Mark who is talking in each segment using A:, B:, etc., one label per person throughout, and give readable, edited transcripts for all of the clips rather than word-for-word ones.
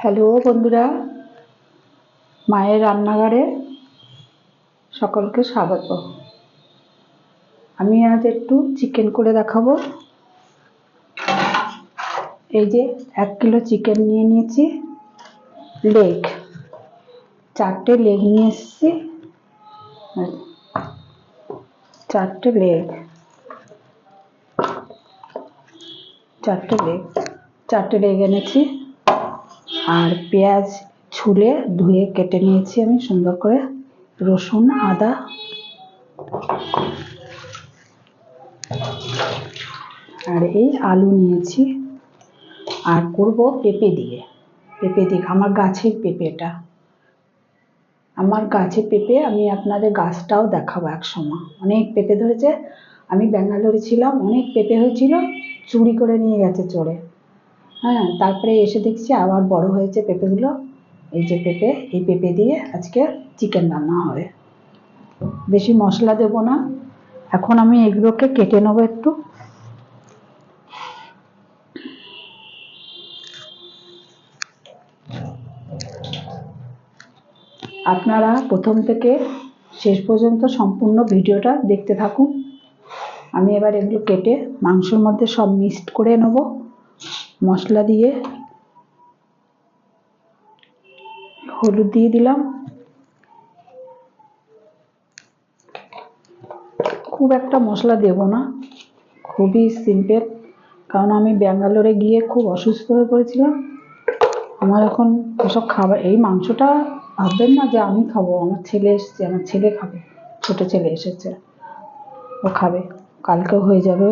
A: Hello বন্ধুরা, মায়ের রান্নাঘরে সকলকে স্বাগত। আমি আজ একটু চিকেন করে দেখাবো। এই যে 1 কিলো চিকেন নিয়ে নিয়েছি, লেগ 4টে লেগ নিয়ে এসেছি, 4টে লেগ 4টে লেগ এনেছি। আর পেঁয়াজ ছুলে ধুয়ে কেটে নিয়েছি আমি সুন্দর করে, রসুন আদা, আর এই আলু নিয়েছি। আর করব পেঁপে দিয়ে। আমার গাছের পেঁপেটা, আমার গাছের পেঁপে। আমি আপনাদের গাছটাও দেখাবো। এক সময় অনেক পেঁপে ধরেছে, আমি ব্যাঙ্গালোরে ছিলাম, অনেক পেঁপে হয়েছিল, চুরি করে নিয়ে গেছে চোরে। হ্যাঁ, তারপরে এসে দেখছি আবার বড় হয়েছে পেঁপেগুলো। এই যে পেঁপে, এই পেঁপে দিয়ে আজকে চিকেন রান্না হবে। বেশি মশলা দেব না। এখন আমি এগুলোকে কেটে নেবো একটু। আপনারা প্রথম থেকে শেষ পর্যন্ত সম্পূর্ণ ভিডিওটা দেখতে থাকুন। আমি এবার এগুলো কেটে মাংসের মধ্যে সব মিক্সড করে নেব মশলা দিয়ে। হলুদ দিয়ে দিলাম, খুব একটা মশলা দেব না, খুবই সিম্পল। কারণ আমি ব্যাঙ্গালোরে গিয়ে খুব অসুস্থ হয়ে পড়েছিলাম। আমার এখন ওসব খাবার, এই মাংসটা ভাববেন না যে আমি খাবো, আমার ছেলে এসছে, আমার ছেলে খাবে, ছোট ছেলে এসেছে, ও খাবে, কালকে হয়ে যাবে।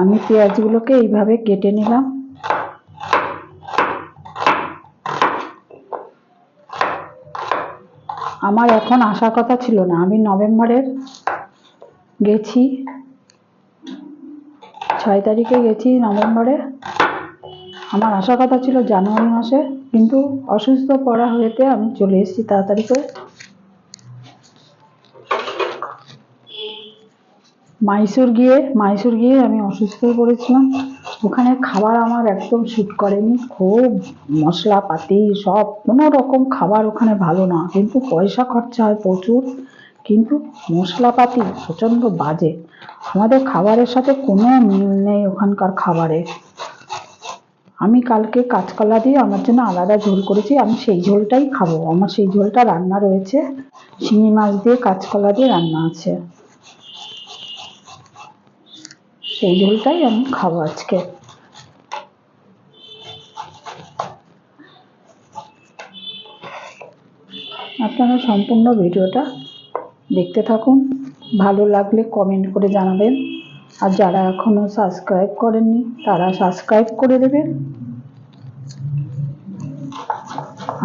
A: আমি পেঁয়াজগুলোকে এইভাবে কেটে নিলাম। আমার এখন আসার কথা ছিল না, আমি নভেম্বরের গেছি, 6 তারিখে গেছি নভেম্বরে। আমার আসার কথা ছিল জানুয়ারি মাসে, কিন্তু অসুস্থ পড়া হয়েতে আমি চলে এসেছি তাড়াতাড়ি করে। মাইসোর গিয়ে আমি অসুস্থ হয়ে পড়েছিলাম। ওখানে খাবার আমার একদম স্যুট করেনি, খুব মশলাপাতি সব, কোনো রকম খাবার ওখানে ভালো না, কিন্তু পয়সা খরচা হয় প্রচুর, কিন্তু মশলাপাতি প্রচণ্ড বাজে। আমাদের খাবারের সাথে কোনো মিল নেই ওখানকার খাবারে। আমি কালকে কাঁচকলা দিয়ে আমার জন্য আলাদা ঝোল করেছি, আমি সেই ঝোলটাই খাবো। আমার সেই ঝোলটা রান্না রয়েছে, শিঙি মাছ দিয়ে কাঁচকলা দিয়ে রান্না আছে, সেই ঝোলটাই আমি খাবো আজকে। আপনারা সম্পূর্ণ ভিডিওটা দেখতে থাকুন, ভালো লাগলে কমেন্ট করে জানাবেন। আর যারা এখনো সাবস্ক্রাইব করেননি তারা সাবস্ক্রাইব করে দেবেন।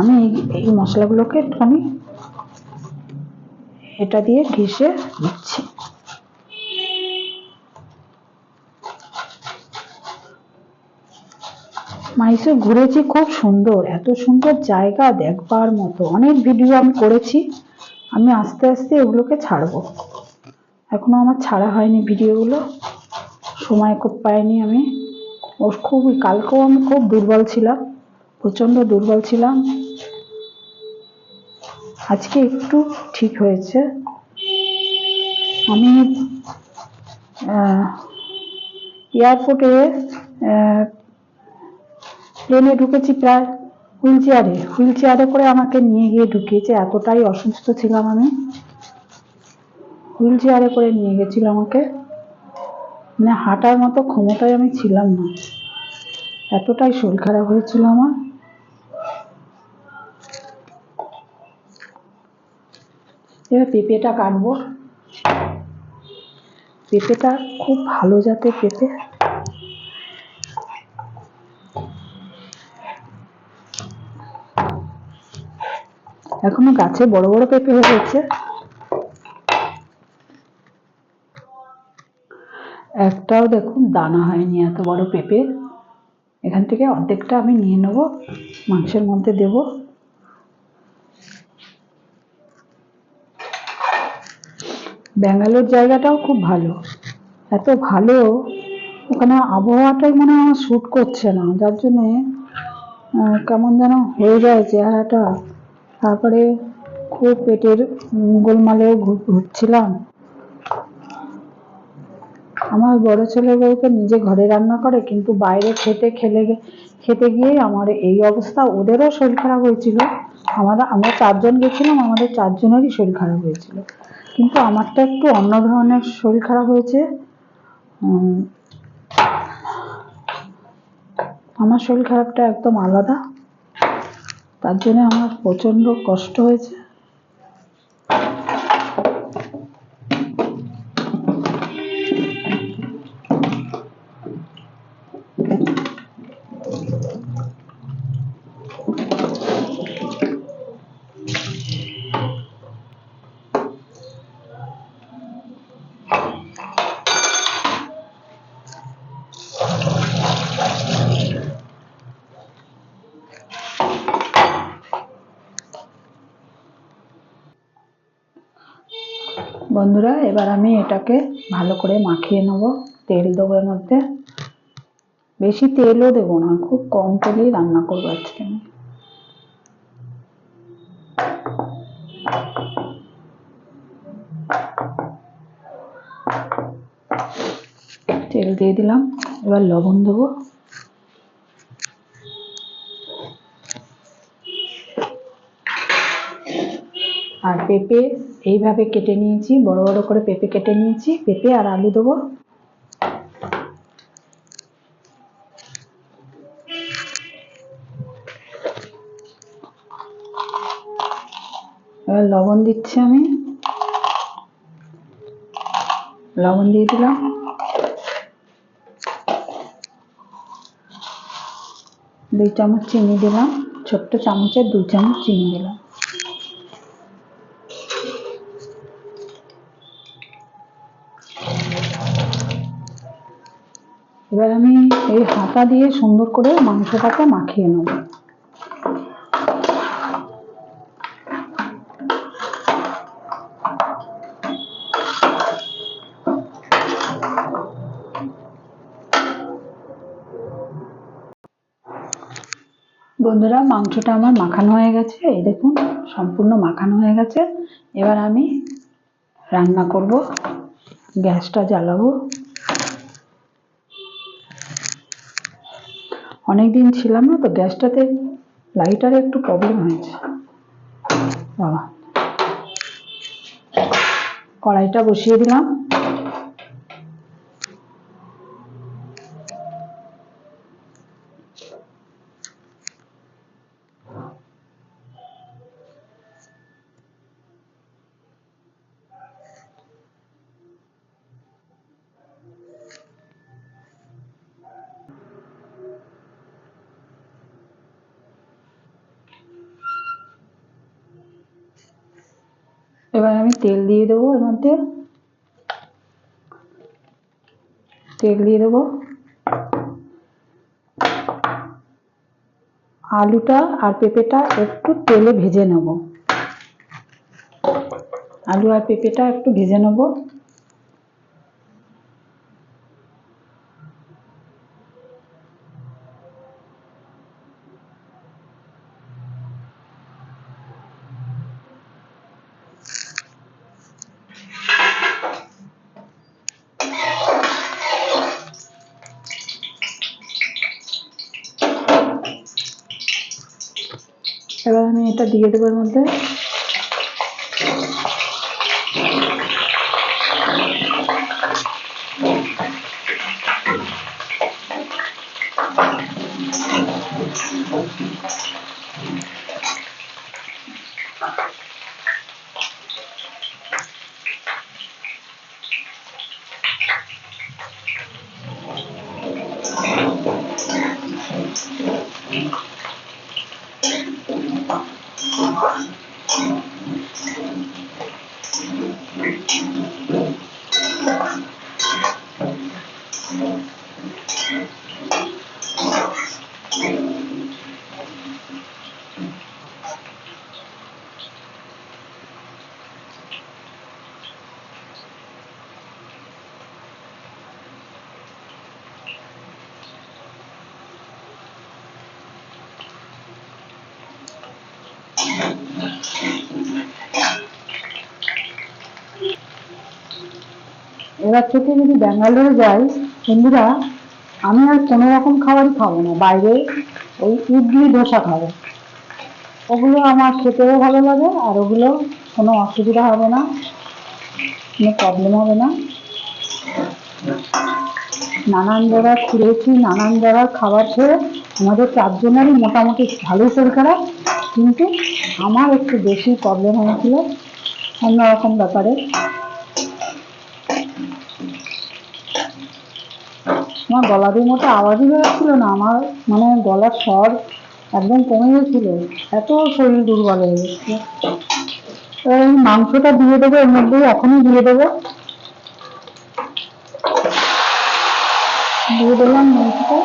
A: আমি এই মশলাগুলোকে একটুখানি এটা দিয়ে ঘষে দিচ্ছি। মাইসোর ঘুরেছি, খুব সুন্দর, এত সুন্দর জায়গা দেখবার মতো। অনেক ভিডিও আমি করেছি, আমি আস্তে আস্তে ওগুলোকে ছাড়বো, এখনো আমার ছাড়া হয়নি ভিডিওগুলো, সময় খুব পাইনি আমি। ওর খুবই, কালকেও আমি খুব দুর্বল ছিলাম, প্রচণ্ড দুর্বল ছিলাম, আজকে একটু ঠিক হয়েছে। আমি এয়ারপোর্টে প্লেনে ঢুকেছি, প্রায় হুইল চেয়ারে করে আমাকে নিয়ে গিয়ে ঢুকিয়েছে, এতটাই অসুস্থ ছিলাম আমি। হুইল চেয়ারে করে নিয়ে গেছিল আমাকে, মানে হাঁটার মতো ক্ষমতায় আমি ছিলাম না, এতটাই শরীর খারাপ হয়েছিল আমার। এবার পেঁপেটা কাটবো। পেঁপেটা খুব ভালো জাতের পেঁপে, এখনো গাছে বড় বড় পেঁপে হয়েছে, একটাও দেখুন দানা হয়নি, এত বড় পেঁপে। এখান থেকে অর্ধেকটা আমি নিয়ে নেব, মাংসের মধ্যে দেব। ব্যাঙ্গালোর জায়গাটাও খুব ভালো, এত ভালো, ওখানে আবহাওয়াটাই মনে হয় আমার শ্যুট করছে না, যার জন্যে কেমন যেন হয়ে যায় চেহারাটা। তারপরে খুব পেটের গোলমালেও ঘুরছিলাম। আমার বড় ছেলে বউ তো নিজে ঘরে রান্না করে, কিন্তু বাইরে খেতে গিয়েই আমার এই অবস্থা। ওদেরও শরীর খারাপ হয়েছিল, আমরা 4 জন গেছিলাম, আমাদের 4 জনেরই শরীর খারাপ হয়েছিল, কিন্তু আমারটা একটু অন্য ধরনের শরীর খারাপ হয়েছে। উম, আমার শরীর খারাপটা একদম আলাদা, তার জন্য আমার প্রচন্ড কষ্ট হয়েছে। বন্ধুরা, এবার আমি এটাকে ভালো করে মাখিয়ে নেব। তেল দেবো এর মধ্যে, বেশি তেলও দেবো না, খুব কম তেলেই রান্না করবো আজকে আমি। তেল দিয়ে দিলাম, এবার লবণ দেবো। আর পেঁপে এইভাবে কেটে নিয়েছি, বড় বড় করে পেঁপে কেটে নিয়েছি, পেঁপে আর আলু দেবো। এবার লবণ দিচ্ছি আমি, লবণ দিয়ে দিলাম। দুই চামচ চিনি দিলাম, ছোট্ট চামচের 2 চামচ চিনি দিলাম। এবার আমি এই হাতা দিয়ে সুন্দর করে মাংসটাকে মাখিয়ে নেব। বন্ধুরা, মাংসটা আমার মাখানো হয়ে গেছে, এই দেখুন সম্পূর্ণ মাখানো হয়ে গেছে। এবার আমি রান্না করব, গ্যাসটা জ্বালাবো। অনেকদিন ছিলাম না তো, গ্যাসটাতে লাইটারে একটু প্রবলেম হয়েছে বাবা। কড়াইটা বসিয়ে দিলাম। এবার আমি তেল দিয়ে দেবো এর মধ্যে, তেল দিয়ে দেবো। আলুটা আর পেঁপেটা একটু তেলে ভেজে নেব, আলু আর পেঁপেটা একটু ভেজে নেব। এবার আমি এটা দিয়ে দেবো এর মধ্যে। এবার থেকে যদি ব্যাঙ্গালোরে যাই বন্ধুরা, আমি আর কোনো রকম খাবারই খাবো না, বাইরে ওই ইডলি ধোসা খাবো। ওগুলো আমার খেতেও ভালো লাগে, আর ওগুলো কোনো অসুবিধা হবে না, কোনো প্রবলেম হবে না। নানান জায়গায় ঘুরেছি, নানান জায়গার খাবার খেয়ে আমাদের চারজনেরই মোটামুটি ভালোই শরীর খারাপ, কিন্তু আমার একটু বেশি প্রবলেম হয়েছিল অন্যরকম ব্যাপারে। আমার গলা দিয়ে মতো আওয়াজই বেরোচ্ছিল না, আমার মানে গলার স্বর একদম কমে গেছিল, এত শরীর দুর্বল হয়ে গেছে। এই মাংসটা দিয়ে দেবো এর মধ্যেই, এখনই দিয়ে দেবো, দিয়ে দিলাম মাংসটা।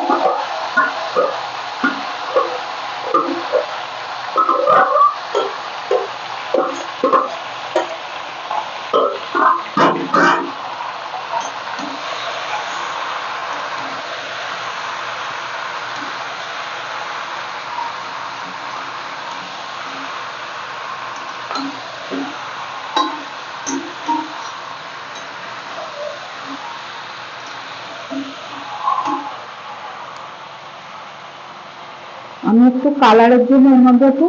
A: আমি একটু কালারের জন্য এর মধ্যে একটু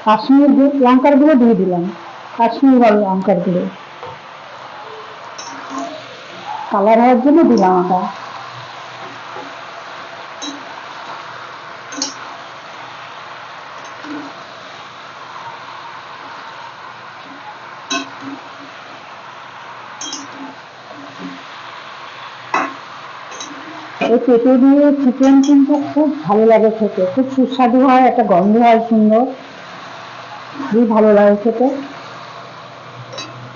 A: কাশ্মীর লঙ্কার গুঁড়ো দিয়ে দিলাম, কাশ্মীর লঙ্কার গুঁড়ো কালার হওয়ার জন্য দিলাম ওটা। এই পেঁপে দিয়ে চিকেন কিন্তু খুব ভালো লাগে খেতে, খুব সুস্বাদু হয়, একটা গন্ধ হয় সুন্দর, খুবই ভালো লাগে খেতে।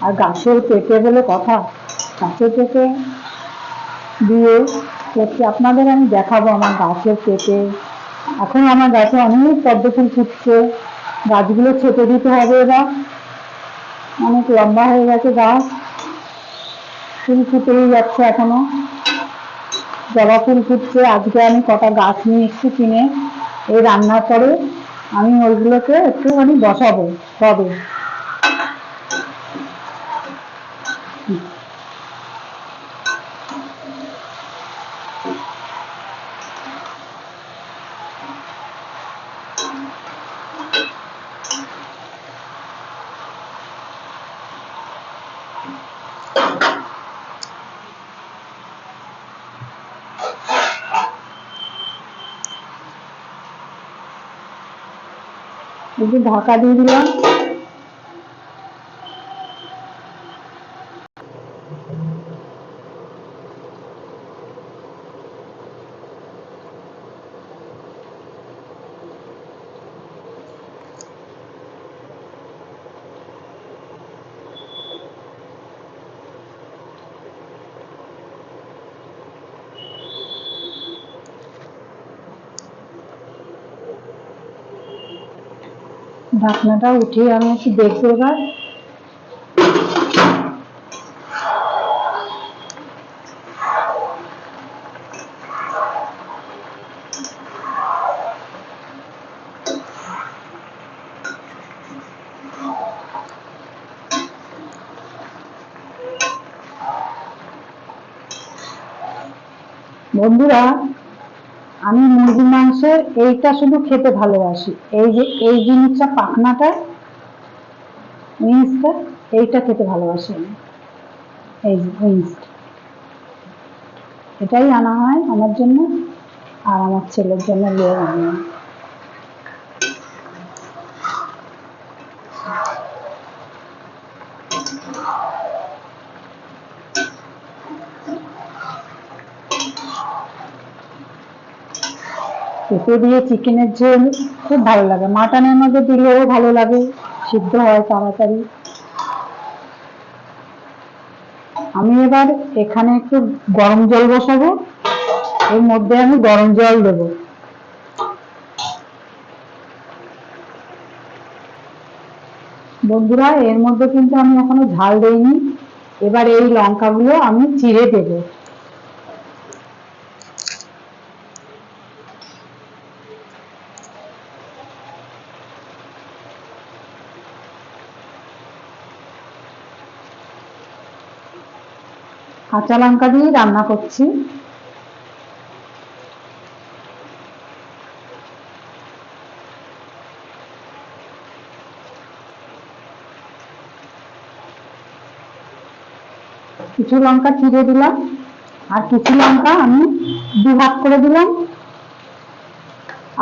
A: আর গাছের পেঁপে বলে কথা, গাছের পেঁপে দিয়ে করছি, আপনাদের আমি দেখাবো আমার গাছের পেঁপে। এখন আমার গাছে অনেক পদ্ম ফুল ফুটছে, গাছগুলো ছেটে দিতে হবে, এবার অনেক লম্বা হয়ে গেছে গাছ, ফুল ফুটেই যাচ্ছে এখনো, জবা ফুল ফুটছে। আজকে আমি কটা গাছ নিয়ে এসেছি কিনে, এই রান্নার পরে আমি ওইগুলোকে একটুখানি বসাবো টবে। একটু ঢাকা দিয়ে দিলাম। ঢাকনাটা উঠিয়ে আমি একটু দেখবো এবার। বন্ধুরা, আমি মুরগির মাংসের এইটা শুধু খেতে ভালোবাসি, এই যে এই জিনিসটা পাখনাটা, উইংসটা, এইটা খেতে ভালোবাসি আমি। এই যে উইংসটা, এটাই আনা হয় আমার জন্য আর আমার ছেলের জন্য নিয়ে আনি। পেঁপে দিয়ে চিকেনের ঝোল খুব ভালো লাগে, মাটনের মধ্যে দিলেও ভালো লাগে, সিদ্ধ হয় তাড়াতাড়ি। আমি এবার এখানে একটু গরম জল বসাবো, এর মধ্যে আমি গরম জল দেবো। বন্ধুরা, এর মধ্যে কিন্তু আমি এখনো ঝাল দেইনি, এবার এই লঙ্কাগুলো আমি চিড়ে দেবো। কাঁচা লঙ্কা দিয়ে রান্না করছি। কিছু লঙ্কা চিড়ে দিলাম আর কিছু লঙ্কা আমি দুভাগ করে দিলাম,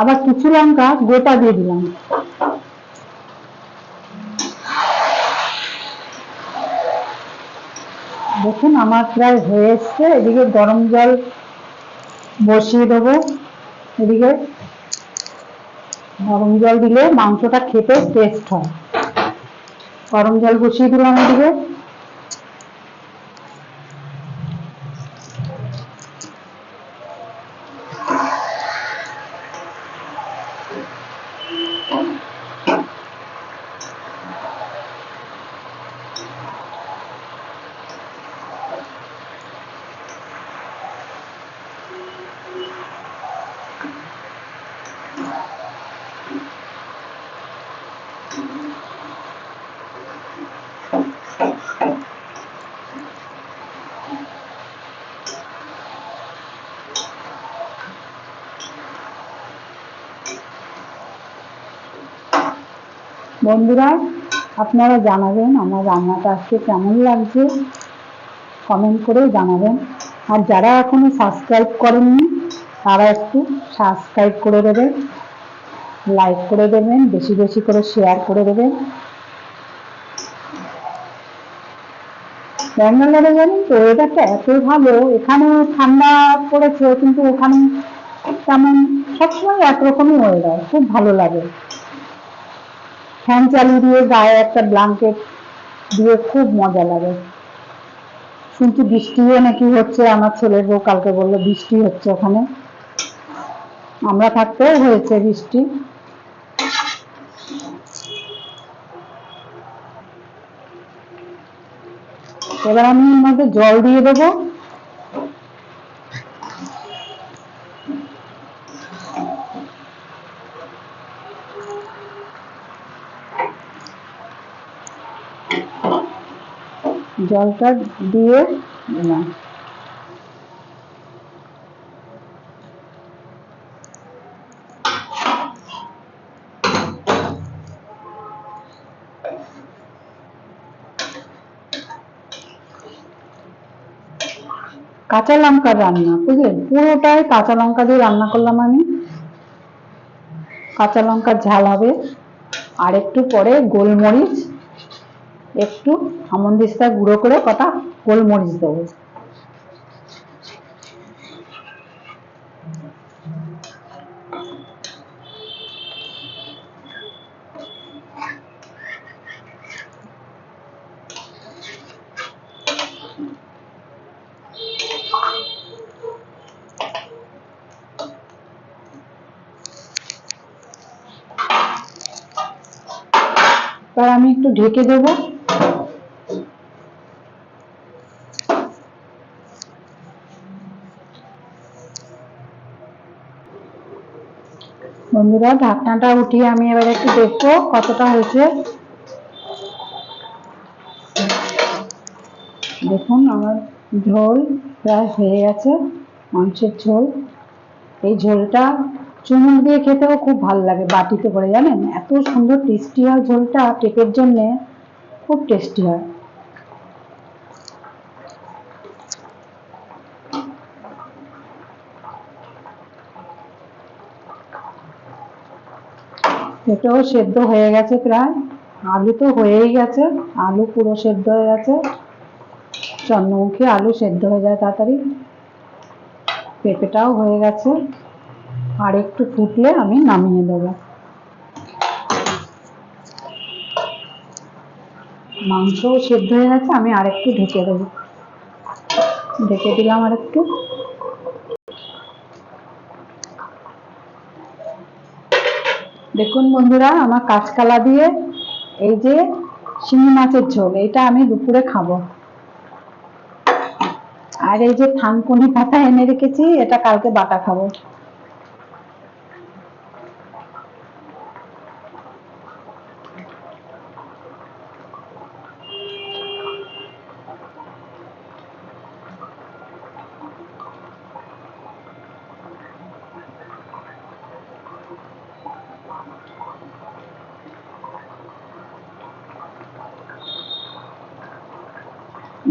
A: আবার কিছু লঙ্কা গোটা দিয়ে দিলাম। দেখুন আমার প্রায় হয়ে এসছে। এদিকে গরম জল বসিয়ে দেবো। এদিকে গরম জল দিলে মাংসটা খেতে টেস্ট হয়। গরম জল বসিয়ে দিলাম এদিকে। বন্ধুরা, আপনারা জানাবেন আমার রান্নাটা আজকে কেমন লাগছে, কমেন্ট করে জানাবেন। আর যারা এখনো সাবস্ক্রাইব করেননি তারা একটু সাবস্ক্রাইব করে দেবেন, লাইক করে দেবেন, বেশি বেশি করে শেয়ার করে দেবেন। ব্যাঙ্গালোরে জানেন তো ওয়েদারটা এত ভালো, এখানে ঠান্ডা পড়েছে কিন্তু ওখানে তেমন সবসময় একরকমই ওয়েদার, খুব ভালো লাগে। ফ্যান চালিয়ে দিয়ে গায়ে একটা ব্ল্যাঙ্কেট দিয়ে খুব মজা লাগে। কিন্তু বৃষ্টিও নাকি হচ্ছে, আমার ছেলের বউ কালকে বললো বৃষ্টি হচ্ছে ওখানে। আমরা থাকতেও হয়েছে বৃষ্টি। এবার আমি এর মধ্যে জল দিয়ে দেবো। জলটা দিয়ে দিলাম। কাঁচা লঙ্কার রান্না, বুঝলেন, পুরোটাই কাঁচা লঙ্কা দিয়ে রান্না করলাম আমি। কাঁচা লঙ্কার ঝাল হবে। আর একটু পরে গোলমরিচ, একটু হামনদিস্তা গুঁড়ো করে কটা গোলমরিচ দেবো। এবার আমি একটু ঢেকে দেবো। বন্ধুরা, ঢাকনাটা উঠিয়ে আমি এবার একটু দেখবো কতটা হয়েছে। দেখুন আমার ঝোল প্রায় হয়ে গেছে, মাংসের ঝোল। এই ঝোলটা চুমুক দিয়ে খেতেও খুব ভালো লাগে, বাটিতে করে, জানেন এত সুন্দর টেস্টি হয় ঝোলটা, পেঁপের জন্যে খুব টেস্টি হয়। পেঁপেও সেদ্ধ হয়ে গেছে প্রায়, আলু তো হয়েই গেছে, আলু পুরো সেদ্ধ হয়ে গেছে। চন্দ্রমুখী আলু সেদ্ধ হয়ে যায় তাড়াতাড়ি। পেঁপেটাও হয়ে গেছে, আর একটু ফুটলে আমি নামিয়ে দেবো। মাংসও সেদ্ধ হয়ে গেছে, আমি আর একটু ঢেকে দেবো। ঢেকে দিলাম আর একটু। দেখুন বন্ধুরা, আমার কাঁচকলা দিয়ে এই যে শিঙি মাছের ঝোল, এটা আমি দুপুরে খাবো। আর এই যে থানকুনি পাতা এনে রেখেছি, এটা কালকে বাটা খাবো।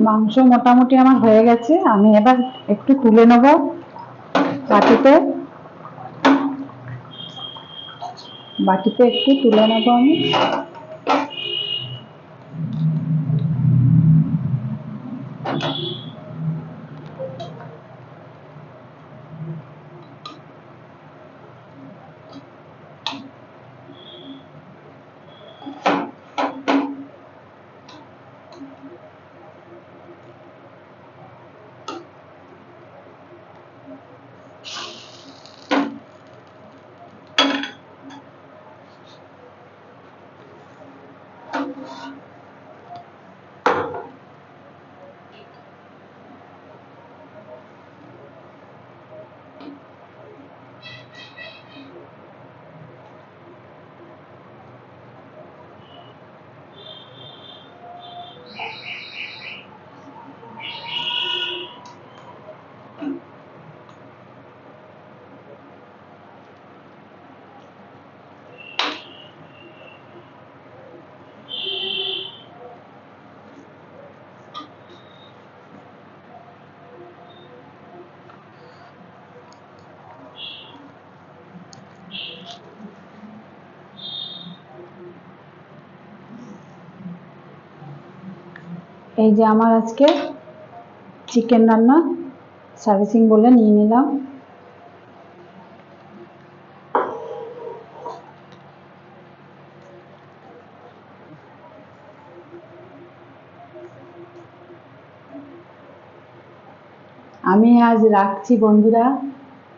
A: মাংস মোটামুটি আমার হয়ে গেছে, আমি এবার একটু তুলে নেব বাটিতে। বাটিতে একটু তুলে নেব আমি। এই যে আমার আজকে চিকেন রান্না সার্ভিসিং বলে নিয়ে নিলাম। আমি আজ রাখছি বন্ধুরা,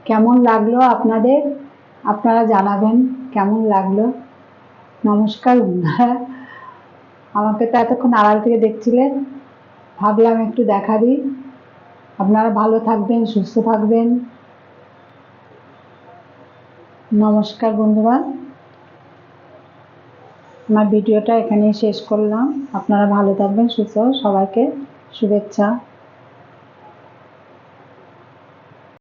A: কেমন লাগলো আপনাদের আপনারা জানাবেন কেমন লাগলো। নমস্কার বন্ধুরা, আমাকে তো এতক্ষণ আড়াল থেকে দেখছিলেন, ভাবলাম একটু দেখা দিই। আপনারা ভালো থাকবেন, সুস্থ থাকবেন। নমস্কার বন্ধুরা, আমার ভিডিওটা এখানেই শেষ করলাম। আপনারা ভালো থাকবেন, সুস্থ, সবাইকে শুভেচ্ছা।